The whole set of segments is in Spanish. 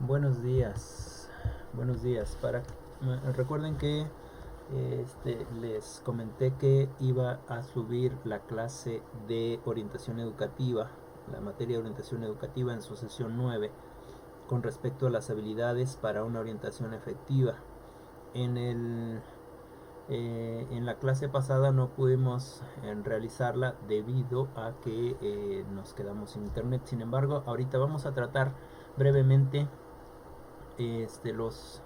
Buenos días, buenos días. Recuerden que les comenté que iba a subir la clase de orientación educativa, la materia de orientación educativa en su sesión 9, con respecto a las habilidades para una orientación efectiva. En el en la clase pasada no pudimos realizarla debido a que nos quedamos sin internet. Sin embargo, ahorita vamos a tratar brevemente este, los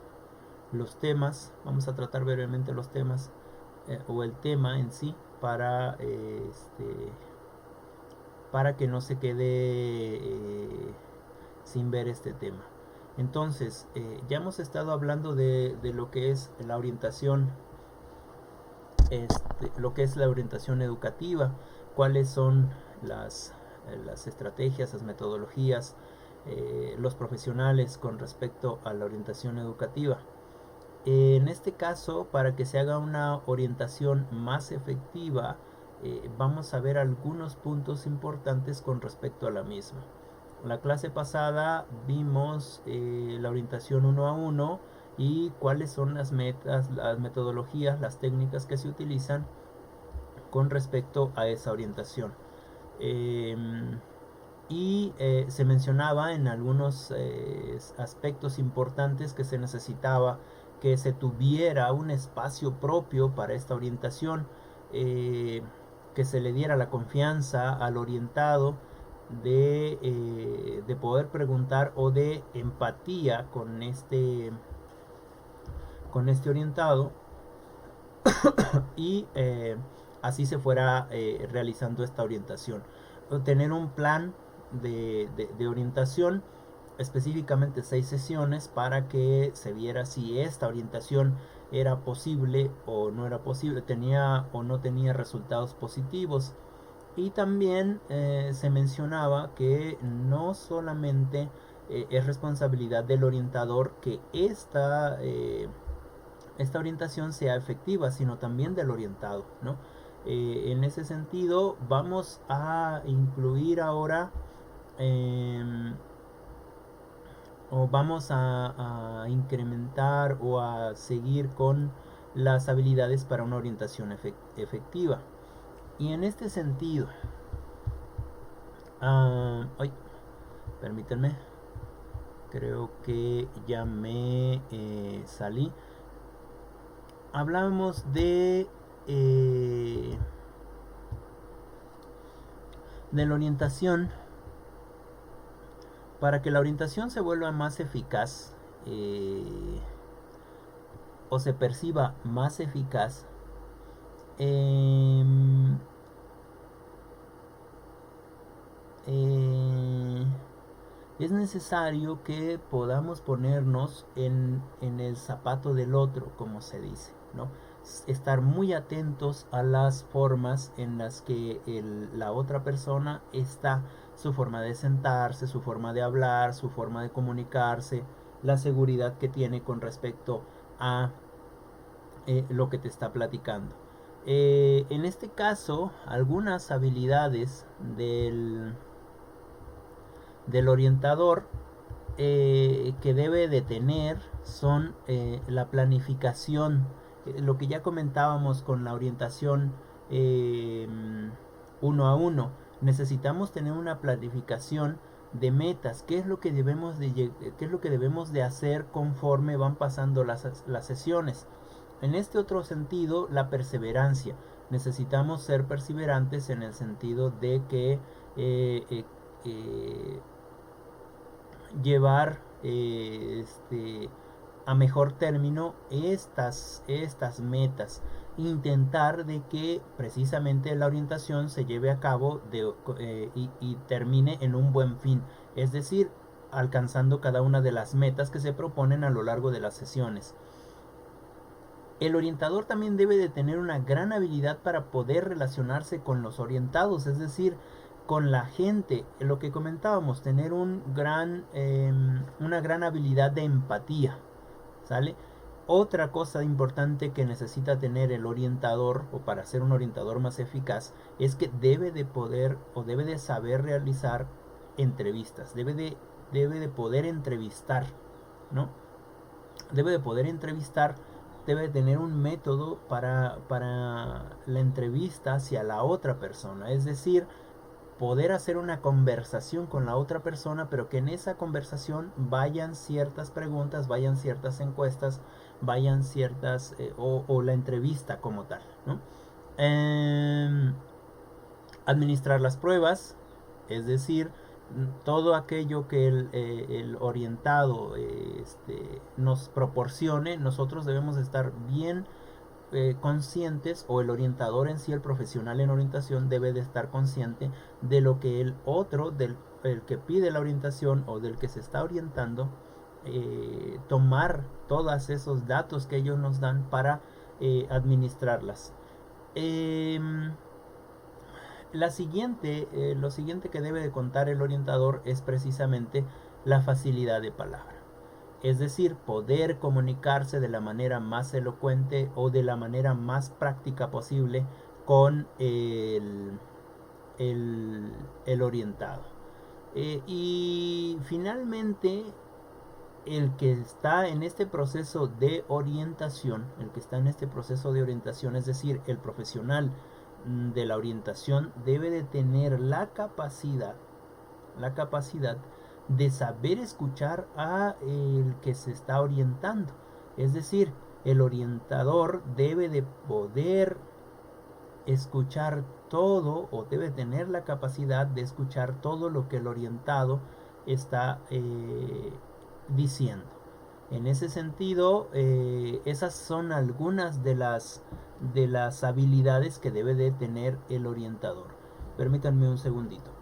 temas. Vamos a tratar brevemente los temas o el tema en sí para que no se quede sin ver este tema. Entonces, ya hemos estado hablando de lo que es la orientación, lo que es la orientación educativa, cuáles son las estrategias, las metodologías, los profesionales con respecto a la orientación educativa. En este caso, para que se haga una orientación más efectiva, vamos a ver algunos puntos importantes con respecto a la misma. La clase pasada vimos la orientación uno a uno y cuáles son las metas, las metodologías, las técnicas que se utilizan con respecto a esa orientación. Se mencionaba en algunos aspectos importantes que se necesitaba que se tuviera un espacio propio para esta orientación, que se le diera la confianza al orientado de poder preguntar o de empatía con este orientado y así se fuera realizando esta orientación. Tener un plan de orientación, específicamente 6 sesiones, para que se viera si esta orientación era posible o no era posible, tenía o no tenía resultados positivos. Y también se mencionaba que no solamente es responsabilidad del orientador que esta orientación sea efectiva, sino también del orientado, ¿no? En ese sentido, vamos a incluir ahora o vamos a incrementar o a seguir con las habilidades para una orientación efectiva. Y en este sentido, ay, permítanme, creo que ya me salí. Hablamos de la orientación. Para que la orientación se vuelva más eficaz o se perciba más eficaz, eh, es necesario que podamos ponernos en el zapato del otro, como se dice, ¿no? Estar muy atentos a las formas en las que la otra persona está, su forma de sentarse, su forma de hablar, su forma de comunicarse, la seguridad que tiene con respecto a lo que te está platicando. En este caso, algunas habilidades del orientador que debe de tener son la planificación, lo que ya comentábamos con la orientación uno a uno. Necesitamos tener una planificación de metas, qué es lo que debemos de hacer conforme van pasando las sesiones. En este otro sentido, la perseverancia. Necesitamos ser perseverantes en el sentido de que llevar a mejor término estas metas, intentar de que precisamente la orientación se lleve a cabo y termine en un buen fin, es decir, alcanzando cada una de las metas que se proponen a lo largo de las sesiones. El orientador también debe de tener una gran habilidad para poder relacionarse con los orientados, es decir, con la gente. Lo que comentábamos, tener una gran habilidad de empatía, ¿sale? Otra cosa importante que necesita tener el orientador, o para ser un orientador más eficaz, es que debe de poder o debe de saber realizar entrevistas, debe de poder entrevistar. ¿no? Debe de poder entrevistar, debe de tener un método para la entrevista hacia la otra persona, es decir, poder hacer una conversación con la otra persona, pero que en esa conversación vayan ciertas preguntas, vayan ciertas encuestas, vayan ciertas, o la entrevista como tal, ¿no? Administrar las pruebas, es decir, todo aquello que el orientado nos proporcione, nosotros debemos estar bien conscientes, o el orientador en sí, el profesional en orientación, debe de estar consciente de lo que el otro, el que pide la orientación o del que se está orientando, tomar todos esos datos que ellos nos dan para administrarlas. Lo siguiente que debe de contar el orientador es precisamente la facilidad de palabra. Es decir, poder comunicarse de la manera más elocuente o de la manera más práctica posible con el orientado. Y finalmente, el que está en este proceso de orientación, es decir, el profesional de la orientación, debe de tener la capacidad de saber escuchar a el que se está orientando. Es decir, el orientador debe de poder escuchar todo, o debe tener la capacidad de escuchar todo lo que el orientado está diciendo. En ese sentido, esas son algunas de las habilidades que debe de tener el orientador. Permítanme un segundito.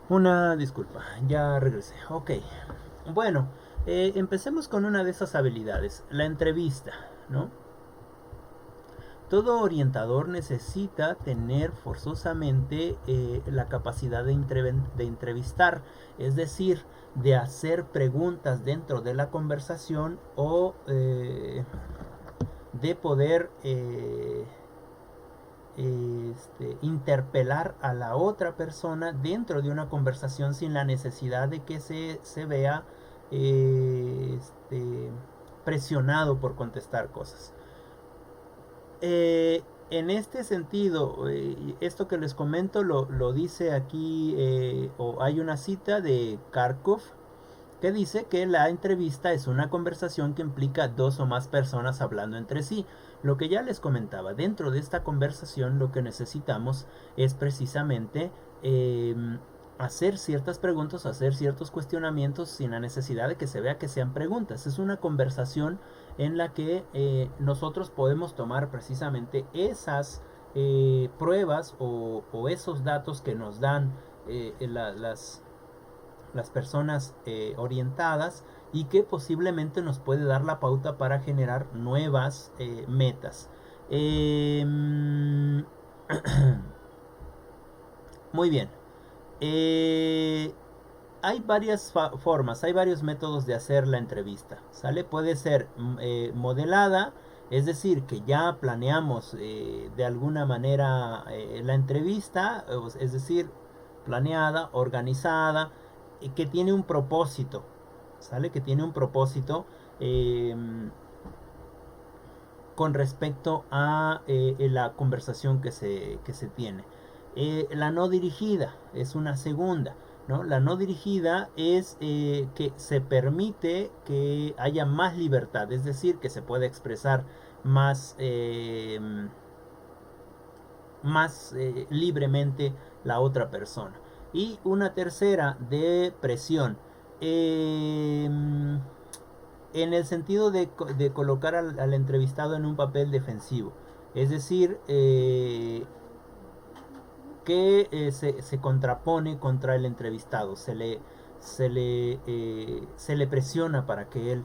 Una disculpa, ya regresé. Ok. Bueno, empecemos con una de esas habilidades, la entrevista, ¿no? Todo orientador necesita tener forzosamente la capacidad de entrevistar, es decir, de hacer preguntas dentro de la conversación, o de poder interpelar a la otra persona dentro de una conversación sin la necesidad de que se vea presionado por contestar cosas. En este sentido, esto que les comento lo dice aquí, o hay una cita de Kharkov, que dice que la entrevista es una conversación que implica dos o más personas hablando entre sí. Lo que ya les comentaba, dentro de esta conversación lo que necesitamos es precisamente hacer ciertas preguntas, hacer ciertos cuestionamientos sin la necesidad de que se vea que sean preguntas. Es una conversación en la que nosotros podemos tomar precisamente esas pruebas, o esos datos que nos dan las personas orientadas, y que posiblemente nos puede dar la pauta para generar nuevas metas. Muy bien. Hay varias formas, hay varios métodos de hacer la entrevista, ¿sale? Puede ser modelada, es decir, que ya planeamos de alguna manera la entrevista, es decir, planeada, organizada, que tiene un propósito, ¿sale? Que tiene un propósito con respecto a la conversación que se tiene. La no dirigida es una segunda, ¿no? La no dirigida es que se permite que haya más libertad, es decir, que se puede expresar más, libremente la otra persona. Y una tercera de presión, en el sentido de colocar al entrevistado en un papel defensivo, es decir, que se contrapone contra el entrevistado, se le presiona para que él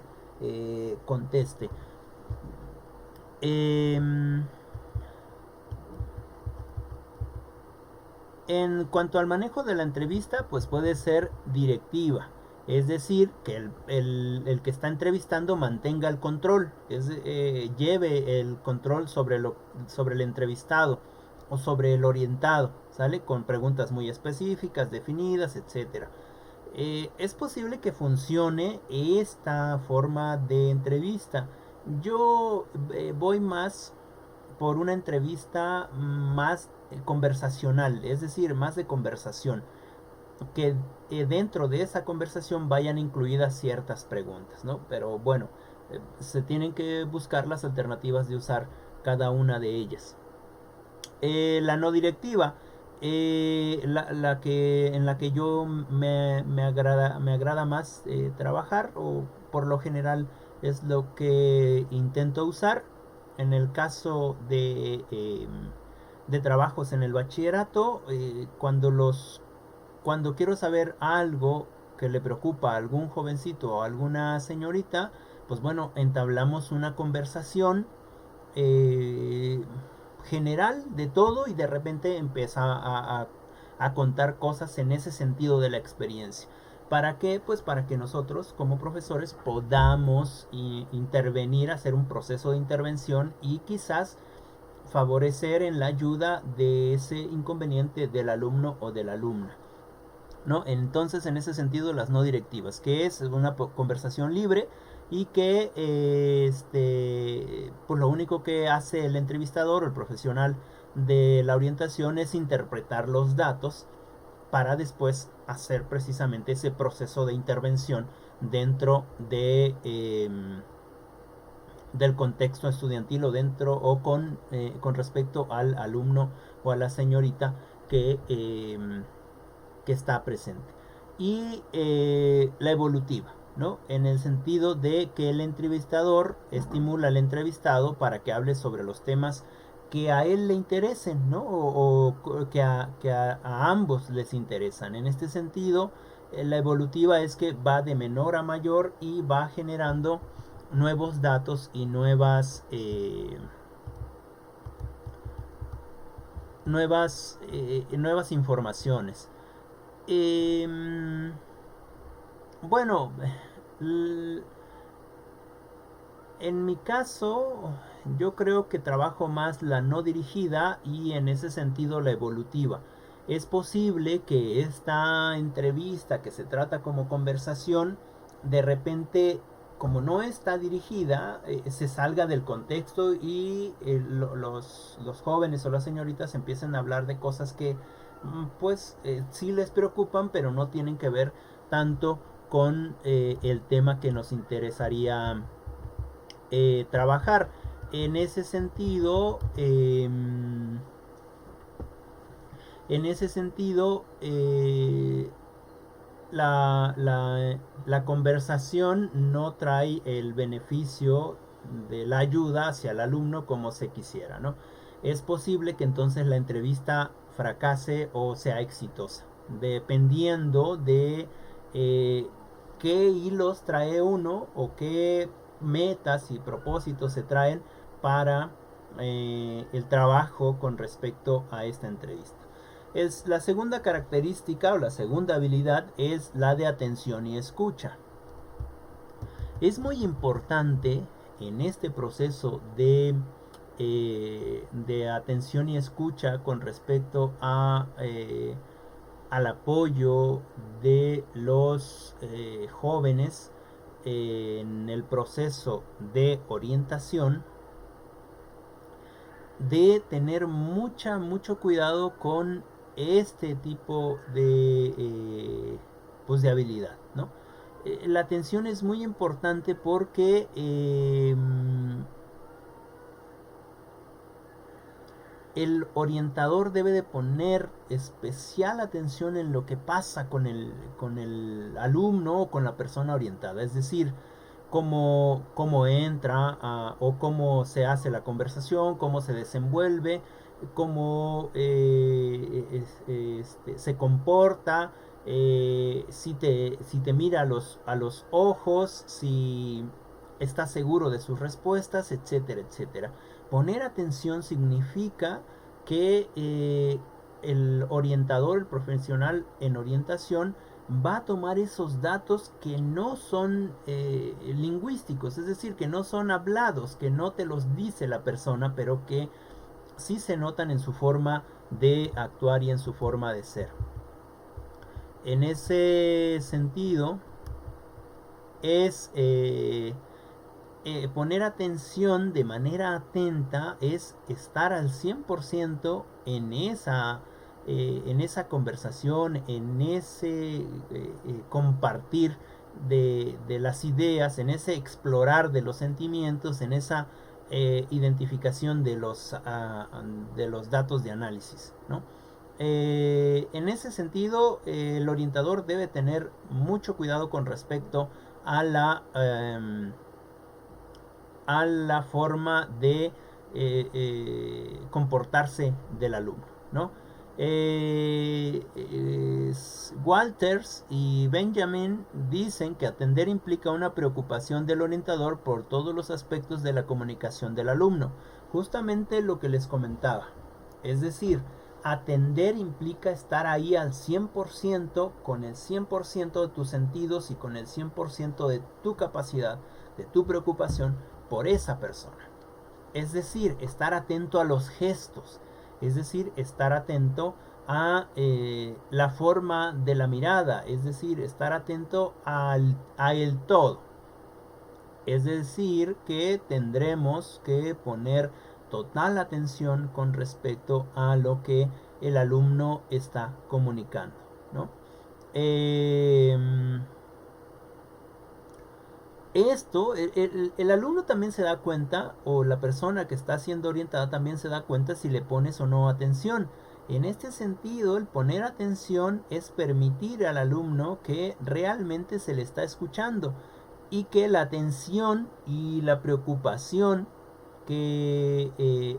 conteste. En cuanto al manejo de la entrevista, pues puede ser directiva, es decir, que el que está entrevistando mantenga el control, lleve el control sobre el entrevistado, o sobre el orientado, ¿sale? Con preguntas muy específicas, definidas, etcétera. Es posible que funcione esta forma de entrevista. Yo voy más por una entrevista más conversacional, es decir, más de conversación, que dentro de esa conversación vayan incluidas ciertas preguntas, ¿no? Pero bueno, se tienen que buscar las alternativas de usar cada una de ellas. La no directiva, en la que yo me agrada más trabajar, o por lo general es lo que intento usar en el caso de trabajos en el bachillerato, cuando quiero saber algo que le preocupa a algún jovencito o a alguna señorita, pues bueno, entablamos una conversación eh, general de todo, y de repente empieza a contar cosas en ese sentido de la experiencia. ¿Para qué? Pues para que nosotros como profesores podamos intervenir, hacer un proceso de intervención y quizás favorecer en la ayuda de ese inconveniente del alumno o de la alumna, ¿no? Entonces, en ese sentido, las no directivas, que es una conversación libre y que pues lo único que hace el entrevistador o el profesional de la orientación es interpretar los datos para después hacer precisamente ese proceso de intervención dentro del contexto estudiantil, o dentro con respecto al alumno o a la señorita que está presente. Y la evolutiva, ¿no? En el sentido de que el entrevistador estimula al entrevistado para que hable sobre los temas que a él le interesen, ¿no? O que a ambos les interesan. En este sentido, la evolutiva es que va de menor a mayor y va generando nuevos datos y nuevas informaciones. Bueno, en mi caso, yo creo que trabajo más la no dirigida y en ese sentido la evolutiva. Es posible que esta entrevista, que se trata como conversación, de repente, como no está dirigida, se salga del contexto y los jóvenes o las señoritas empiezan a hablar de cosas que pues sí les preocupan, pero no tienen que ver tanto con el tema que nos interesaría trabajar. En ese sentido, la conversación no trae el beneficio de la ayuda hacia el alumno como se quisiera, ¿no? Es posible que entonces la entrevista fracase o sea exitosa, dependiendo de qué hilos trae uno, o qué metas y propósitos se traen para el trabajo con respecto a esta entrevista. La segunda característica o la segunda habilidad es la de atención y escucha. Es muy importante en este proceso de atención y escucha con respecto al apoyo de los jóvenes en el proceso de orientación, de tener mucho cuidado con este tipo pues de habilidad, ¿no? La atención es muy importante porque el orientador debe de poner especial atención en lo que pasa con el alumno o con la persona orientada. Es decir, cómo entra o cómo se hace la conversación, cómo se desenvuelve, cómo se comporta, si te mira a los ojos, si está seguro de sus respuestas, etcétera, etcétera. Poner atención significa que el orientador, el profesional en orientación, va a tomar esos datos que no son lingüísticos, es decir, que no son hablados, que no te los dice la persona, pero que sí se notan en su forma de actuar y en su forma de ser. En ese sentido, es poner atención de manera atenta, es estar al 100% en esa conversación, en ese compartir de las ideas, en ese explorar de los sentimientos, en esa identificación de los datos de análisis, ¿no? En ese sentido, el orientador debe tener mucho cuidado con respecto a a la forma de comportarse del alumno, ¿no? Walters y Benjamin dicen que atender implica una preocupación del orientador por todos los aspectos de la comunicación del alumno, justamente lo que les comentaba. Es decir, atender implica estar ahí al 100%, con el 100% de tus sentidos y con el 100% de tu capacidad, de tu preocupación por esa persona. Es decir, estar atento a los gestos, es decir, estar atento a la forma de la mirada, es decir, estar atento a el todo. Es decir, que tendremos que poner total atención con respecto a lo que el alumno está comunicando, ¿no? Esto, el alumno también se da cuenta, o la persona que está siendo orientada también se da cuenta si le pones o no atención. En este sentido, el poner atención es permitir al alumno que realmente se le está escuchando y que la atención y la preocupación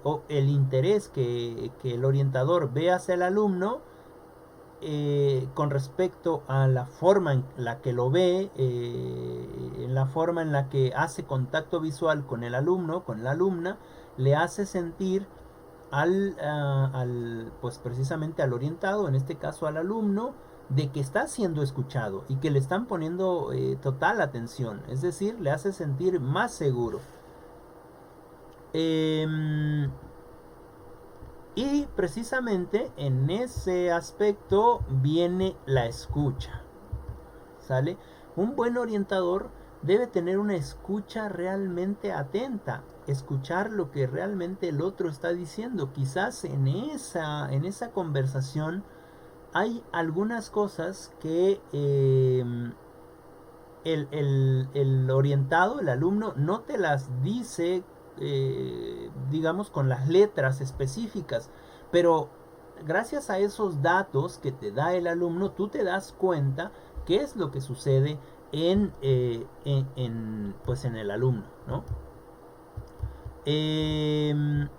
o el interés que el orientador ve hacia el alumno con respecto a la forma en la que lo ve, en la forma en la que hace contacto visual con el alumno, con la alumna, le hace sentir pues precisamente al orientado, en este caso al alumno, de que está siendo escuchado y que le están poniendo total atención, es decir, le hace sentir más seguro. Y precisamente en ese aspecto viene la escucha, ¿sale? Un buen orientador debe tener una escucha realmente atenta, escuchar lo que realmente el otro está diciendo. Quizás en esa conversación hay algunas cosas que el orientado, el alumno, no te las dice, digamos, con las letras específicas, pero gracias a esos datos que te da el alumno, tú te das cuenta qué es lo que sucede pues en el alumno, ¿no? En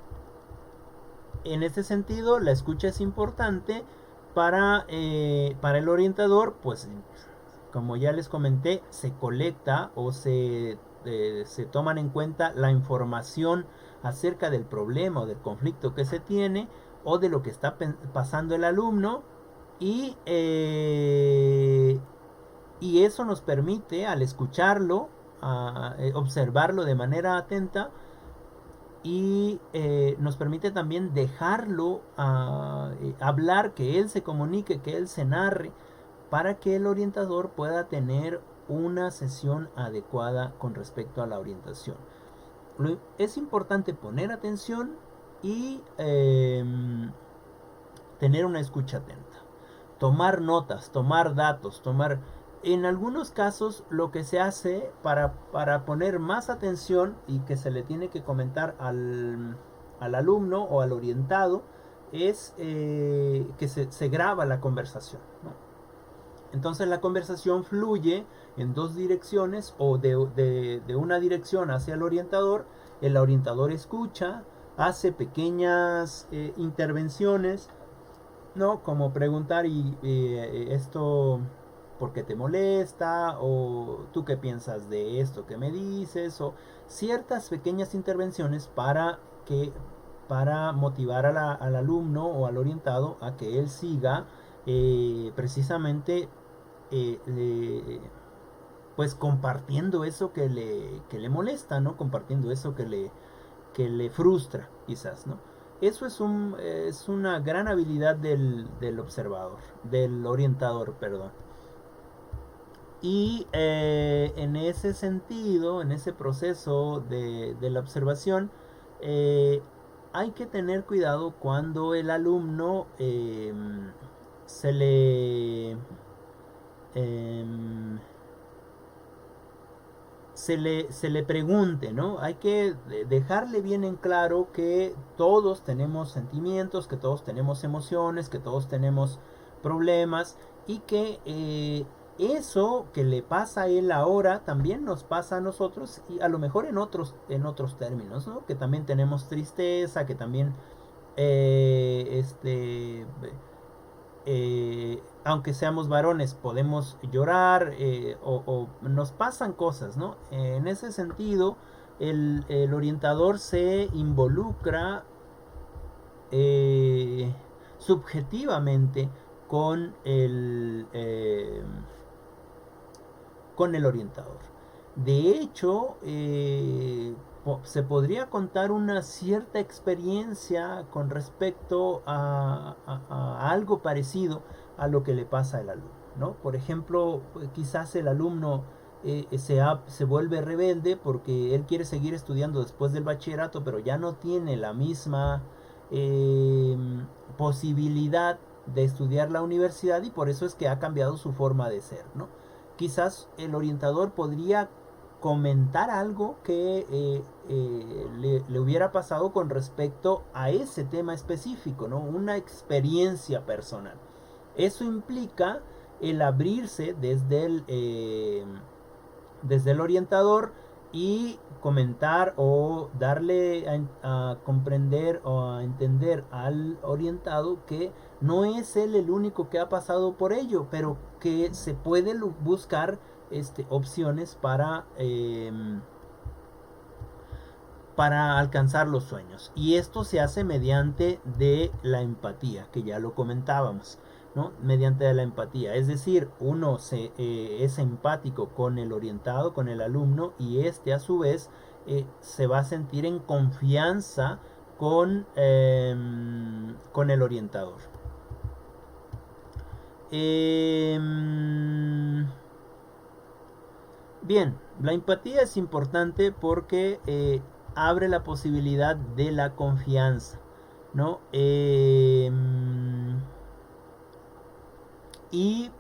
este sentido, la escucha es importante para el orientador, pues como ya les comenté, se colecta o se toman en cuenta la información acerca del problema o del conflicto que se tiene o de lo que está pasando el alumno y eso nos permite, al escucharlo, observarlo de manera atenta, y nos permite también dejarlo hablar, que él se comunique, que él se narre, para que el orientador pueda tener una sesión adecuada con respecto a la orientación. Es importante poner atención y tener una escucha atenta, tomar notas, tomar datos, tomar... En algunos casos lo que se hace para poner más atención y que se le tiene que comentar al alumno o al orientado es que se graba la conversación, ¿no? Entonces la conversación fluye en dos direcciones o de una dirección hacia el orientador escucha, hace pequeñas intervenciones, ¿no? Como preguntar, y esto, ¿por qué te molesta? O ¿tú qué piensas de esto que me dices? O ciertas pequeñas intervenciones para motivar al alumno o al orientado a que él siga precisamente pues compartiendo eso que le molesta, ¿no? Compartiendo eso que le frustra, quizás, ¿no? Eso es una gran habilidad del observador, del orientador, perdón. Y en ese sentido, en ese proceso de la observación, eh, hay que tener cuidado cuando el alumno se le em, se le pregunte, ¿no? Hay que dejarle bien en claro que todos tenemos sentimientos, que todos tenemos emociones, que todos tenemos problemas y que eso que le pasa a él ahora también nos pasa a nosotros y a lo mejor en otros términos, ¿no? Que también tenemos tristeza, que también eh, este aunque seamos varones, podemos llorar o nos pasan cosas, ¿no? En ese sentido, el orientador se involucra subjetivamente con con el orientador. De hecho, se podría contar una cierta experiencia con respecto a algo parecido a lo que le pasa al alumno, ¿no? Por ejemplo, quizás el alumno se vuelve rebelde porque él quiere seguir estudiando después del bachillerato, pero ya no tiene la misma eh, posibilidad de estudiar la universidad y por eso es que ha cambiado su forma de ser, ¿no? Quizás el orientador podría comentar algo que le hubiera pasado con respecto a ese tema específico, ¿no? Una experiencia personal. Eso implica el abrirse desde el orientador y comentar o darle a comprender o a entender al orientado que no es él el único que ha pasado por ello, pero que se puede buscar opciones para alcanzar los sueños. Y esto se hace mediante de la empatía, que ya lo comentábamos, ¿no? Mediante de la empatía. Es decir, uno es empático con el orientado, con el alumno, y este a su vez se va a sentir en confianza con el orientador. Bien, la empatía es importante porque abre la posibilidad de la confianza, ¿no? Y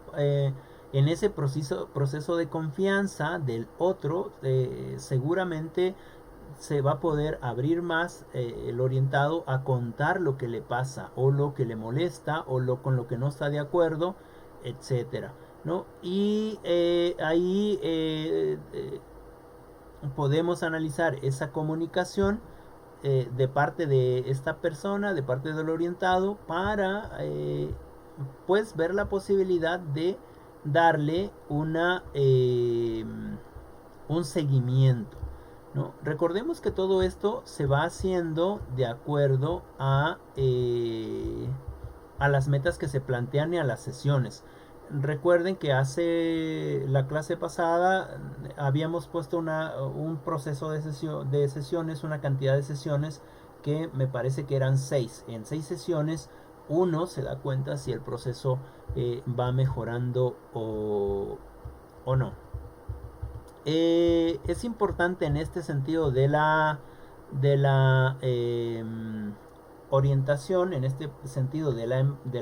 en ese proceso de confianza del otro, seguramente se va a poder abrir más el orientado a contar lo que le pasa o lo que le molesta o con lo que no está de acuerdo, etcétera, ¿no? Y ahí podemos analizar esa comunicación de parte de esta persona, de parte del orientado, para pues ver la posibilidad de darle un seguimiento, ¿no? Recordemos que todo esto se va haciendo de acuerdo a las metas que se plantean y a las sesiones. Recuerden que hace la clase pasada habíamos puesto un proceso de sesiones, una cantidad de sesiones que me parece que eran 6. En 6 sesiones uno se da cuenta si el proceso va mejorando o no. Es importante en este sentido de la orientación, en este sentido de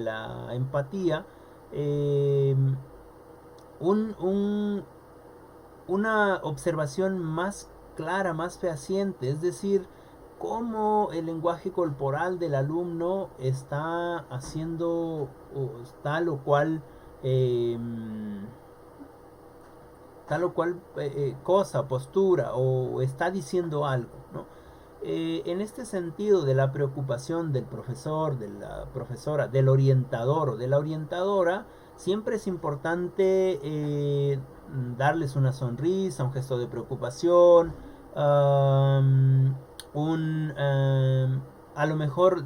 la empatía, eh, un, un, una observación más clara, más fehaciente, es decir, cómo el lenguaje corporal del alumno está haciendo tal o cual eh, cosa, postura o está diciendo algo, ¿no? En este sentido de la preocupación del profesor, de la profesora, del orientador o de la orientadora, siempre es importante darles una sonrisa, un gesto de preocupación, un, a lo mejor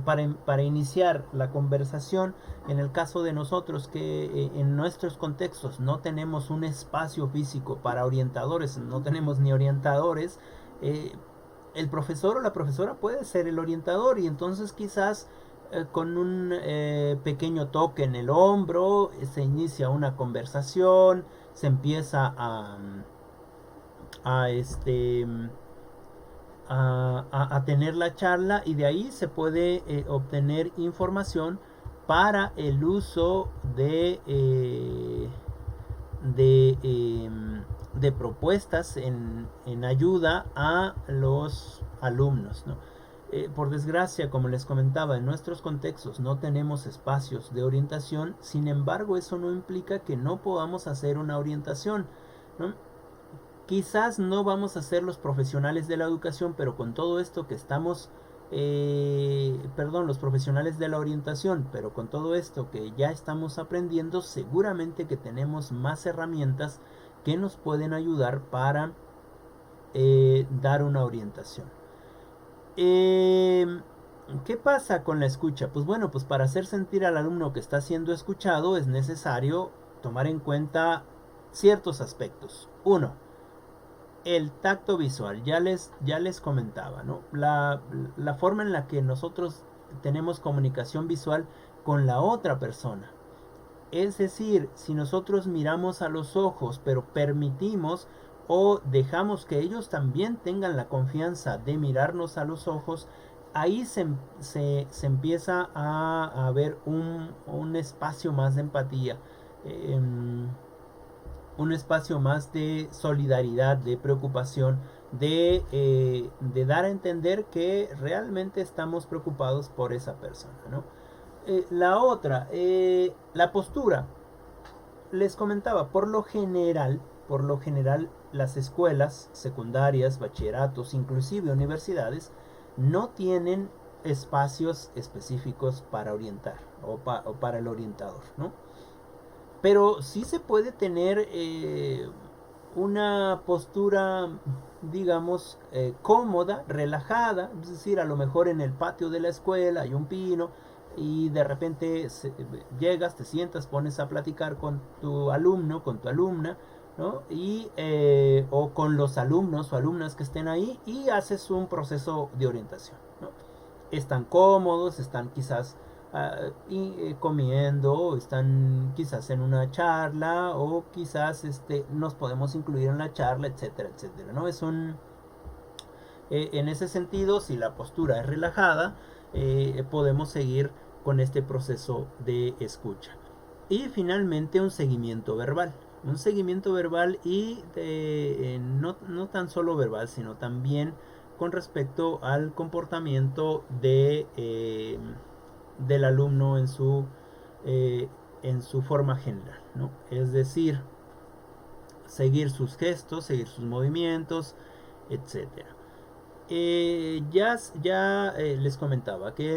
para iniciar la conversación, en el caso de nosotros que en nuestros contextos no tenemos un espacio físico para orientadores, no tenemos ni orientadores, el profesor o la profesora puede ser el orientador y entonces quizás con un pequeño toque en el hombro se inicia una conversación, se empieza a este a tener la charla y de ahí se puede obtener información para el uso de, eh, de propuestas en ayuda a los alumnos, ¿no? Por desgracia, como les comentaba, en nuestros contextos no tenemos espacios de orientación, sin embargo eso no implica que no podamos hacer una orientación, ¿no? Quizás no vamos a ser los profesionales de la educación, pero con todo esto que estamos, los profesionales de la orientación, pero con todo esto que ya estamos aprendiendo, seguramente que tenemos más herramientas que nos pueden ayudar para dar una orientación. ¿Qué pasa con la escucha? Pues bueno, pues para hacer sentir al alumno que está siendo escuchado es necesario tomar en cuenta ciertos aspectos. Uno, el tacto visual, ya les comentaba, ¿no? La forma en la que nosotros tenemos comunicación visual con la otra persona. Es decir, si nosotros miramos a los ojos, pero permitimos o dejamos que ellos también tengan la confianza de mirarnos a los ojos, ahí se empieza a ver un espacio más de empatía. Un espacio más de solidaridad, de preocupación, de dar a entender que realmente estamos preocupados por esa persona, ¿no? La otra, la postura. Les comentaba, por lo general, las escuelas secundarias, bachilleratos, inclusive universidades, no tienen espacios específicos para orientar o para el orientador, ¿no? Pero sí se puede tener una postura, digamos, cómoda, relajada. Es decir, a lo mejor en el patio de la escuela hay un pino y de repente llegas, te sientas, pones a platicar con tu alumno, con tu alumna, ¿no? O con los alumnos o alumnas que estén ahí y haces un proceso de orientación, ¿no? Están cómodos, están quizás comiendo, están quizás en una charla o quizás nos podemos incluir en la charla, etcétera, etcétera, ¿no? En ese sentido, si la postura es relajada, podemos seguir con este proceso de escucha. Y finalmente un seguimiento verbal. Un seguimiento verbal y no tan solo verbal, sino también con respecto al comportamiento del alumno en su forma general, ¿no? Es decir, seguir sus gestos, seguir sus movimientos, etcétera. Ya les comentaba que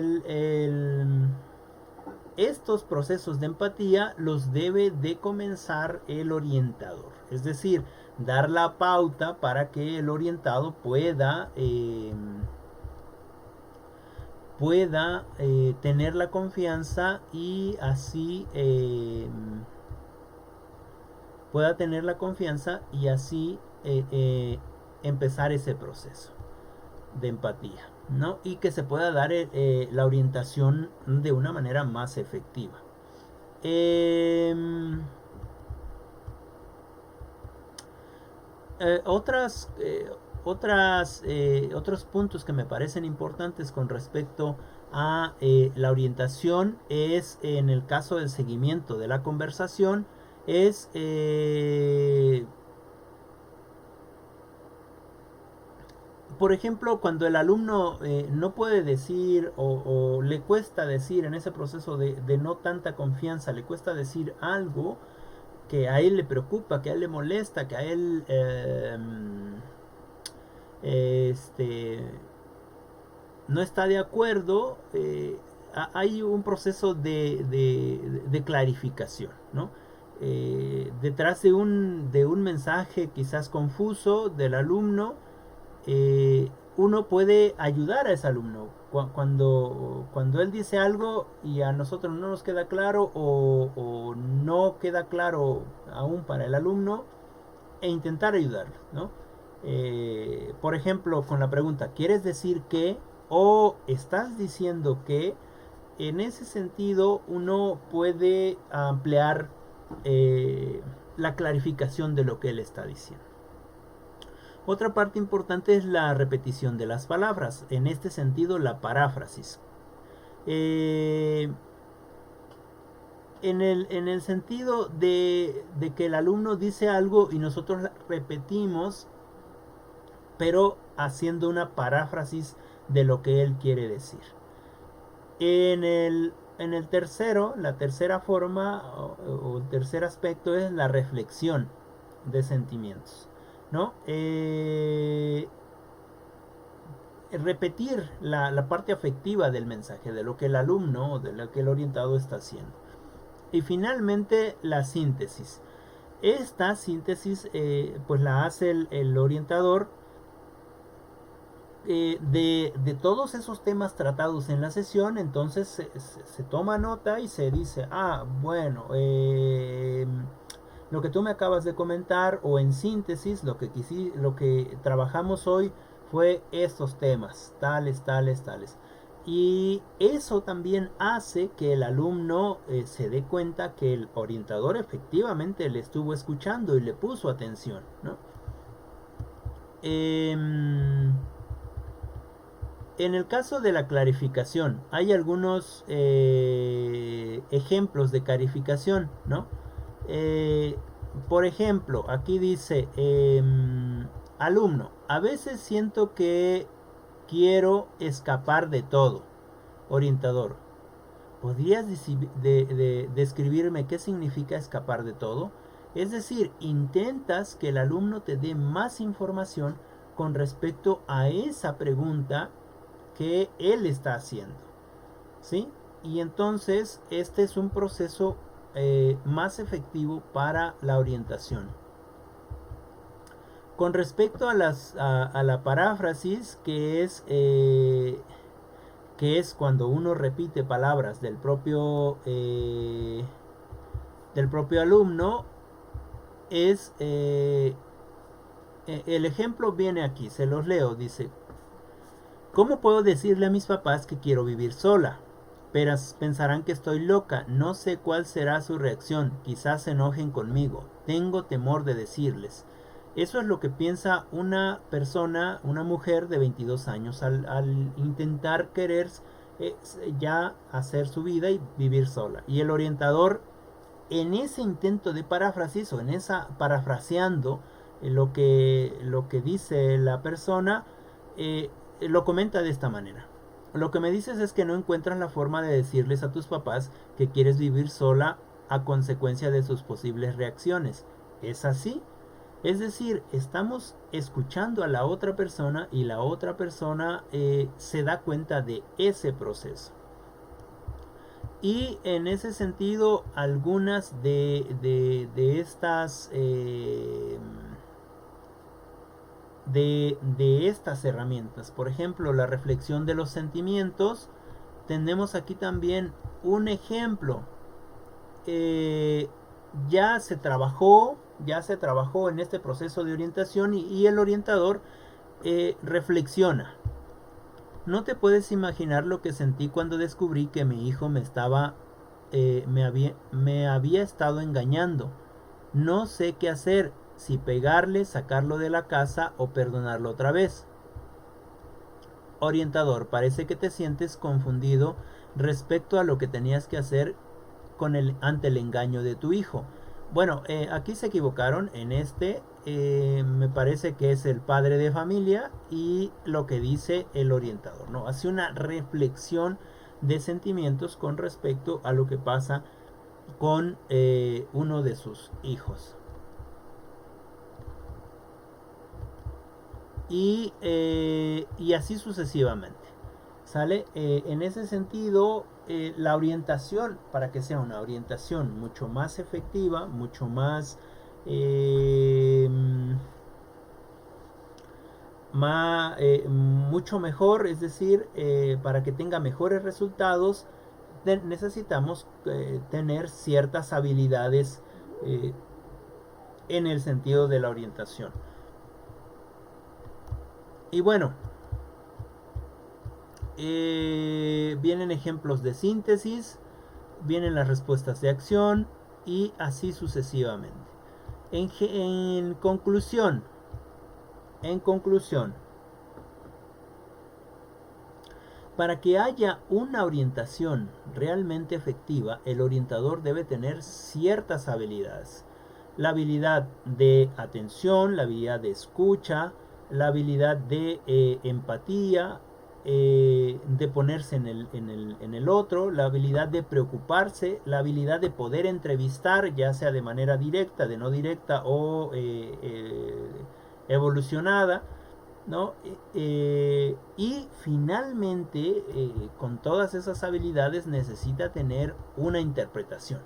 estos procesos de empatía los debe de comenzar el orientador, es decir, dar la pauta para que el orientado pueda tener la confianza y así empezar ese proceso de empatía, ¿no? Y que se pueda dar la orientación de una manera más efectiva. Otros puntos que me parecen importantes con respecto a la orientación es, en el caso del seguimiento de la conversación, es por ejemplo, cuando el alumno no puede decir o le cuesta decir en ese proceso de no tanta confianza, le cuesta decir algo que a él le preocupa, que a él le molesta, que a él no está de acuerdo, hay un proceso de clarificación, ¿no? Detrás de un mensaje quizás confuso del alumno, uno puede ayudar a ese alumno. Cuando él dice algo y a nosotros no nos queda claro o no queda claro aún para el alumno, e intentar ayudarlo, ¿no? Por ejemplo, con la pregunta, ¿quieres decir que? O estás diciendo que. En ese sentido, uno puede ampliar la clarificación de lo que él está diciendo. Otra parte importante es la repetición de las palabras. En este sentido, la paráfrasis. En el sentido de que el alumno dice algo y nosotros repetimos, pero haciendo una paráfrasis de lo que él quiere decir. En el tercero, la tercera forma o el tercer aspecto es la reflexión de sentimientos, ¿no? Repetir la parte afectiva del mensaje, de lo que el alumno o de lo que el orientado está haciendo. Y finalmente, la síntesis. Esta síntesis pues la hace el orientador de todos esos temas tratados en la sesión. Entonces se toma nota y se dice, bueno, lo que tú me acabas de comentar, o en síntesis, lo que trabajamos hoy fue estos temas, tales, tales, tales. Y eso también hace que el alumno se dé cuenta que el orientador efectivamente le estuvo escuchando y le puso atención, ¿no? En el caso de la clarificación, hay algunos ejemplos de clarificación, ¿no? Por ejemplo, aquí dice, alumno, a veces siento que quiero escapar de todo. Orientador, ¿podrías describirme qué significa escapar de todo? Es decir, intentas que el alumno te dé más información con respecto a esa pregunta que él está haciendo, ¿sí? Y entonces este es un proceso más efectivo para la orientación. Con respecto a la paráfrasis, que es cuando uno repite palabras del propio alumno, es el ejemplo viene aquí, se los leo, dice: ¿cómo puedo decirle a mis papás que quiero vivir sola? Pero pensarán que estoy loca, no sé cuál será su reacción, quizás se enojen conmigo, tengo temor de decirles. Eso es lo que piensa una persona, una mujer de 22 años al intentar querer ya hacer su vida y vivir sola. Y el orientador, en ese intento de paráfrasis o en esa parafraseando lo que dice la persona, lo comenta de esta manera: lo que me dices es que no encuentras la forma de decirles a tus papás que quieres vivir sola a consecuencia de sus posibles reacciones. ¿Es así? Es decir, estamos escuchando a la otra persona y la otra persona se da cuenta de ese proceso. Y en ese sentido, algunas de estas de estas herramientas, por ejemplo, la reflexión de los sentimientos, tenemos aquí también un ejemplo. Ya se trabajó en este proceso de orientación y el orientador reflexiona. No te puedes imaginar lo que sentí cuando descubrí que mi hijo me había estado engañando. No sé qué hacer, si pegarle, sacarlo de la casa o perdonarlo otra vez. Orientador, parece que te sientes confundido respecto a lo que tenías que hacer ante el engaño de tu hijo. Bueno, aquí se equivocaron en me parece que es el padre de familia y lo que dice el orientador, ¿no? Hace una reflexión de sentimientos con respecto a lo que pasa con uno de sus hijos. Y así sucesivamente. ¿Sale? En ese sentido, la orientación, para que sea una orientación mucho más efectiva, mucho más mucho mejor, es decir, para que tenga mejores resultados, necesitamos tener ciertas habilidades en el sentido de la orientación. Y bueno, vienen ejemplos de síntesis, vienen las respuestas de acción y así sucesivamente. En conclusión, para que haya una orientación realmente efectiva, el orientador debe tener ciertas habilidades. La habilidad de atención, la habilidad de escucha, la habilidad de empatía, de ponerse en el otro, la habilidad de preocuparse, la habilidad de poder entrevistar, ya sea de manera directa, de no directa o evolucionada, ¿no? Y finalmente, con todas esas habilidades necesita tener una interpretación.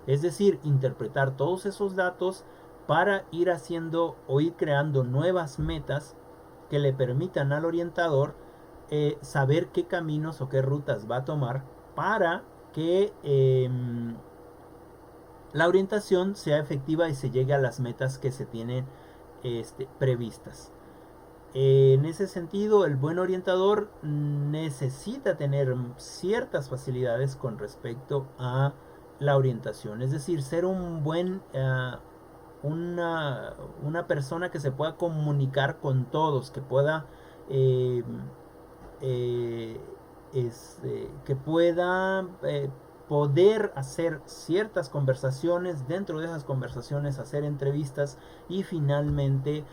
Es decir, interpretar todos esos datos para ir haciendo o ir creando nuevas metas que le permitan al orientador saber qué caminos o qué rutas va a tomar para que la orientación sea efectiva y se llegue a las metas que se tienen previstas. En ese sentido, el buen orientador necesita tener ciertas facilidades con respecto a la orientación, es decir, ser un buen una persona que se pueda comunicar con todos, que pueda eh, que pueda poder hacer ciertas conversaciones, dentro de esas conversaciones hacer entrevistas y finalmente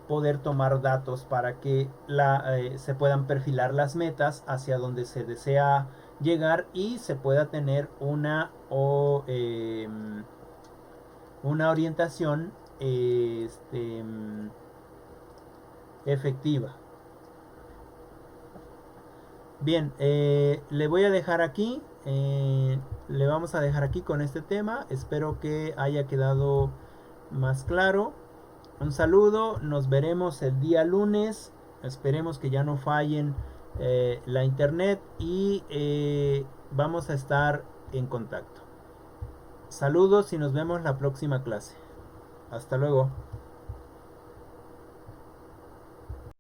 poder tomar datos para que se puedan perfilar las metas hacia donde se desea llegar y se pueda tener una orientación efectiva. Bien, le voy a dejar aquí, le vamos a dejar aquí con este tema, espero que haya quedado más claro. Un saludo, nos veremos el día lunes, esperemos que ya no fallen la internet y vamos a estar en contacto. Saludos y nos vemos la próxima clase. Hasta luego.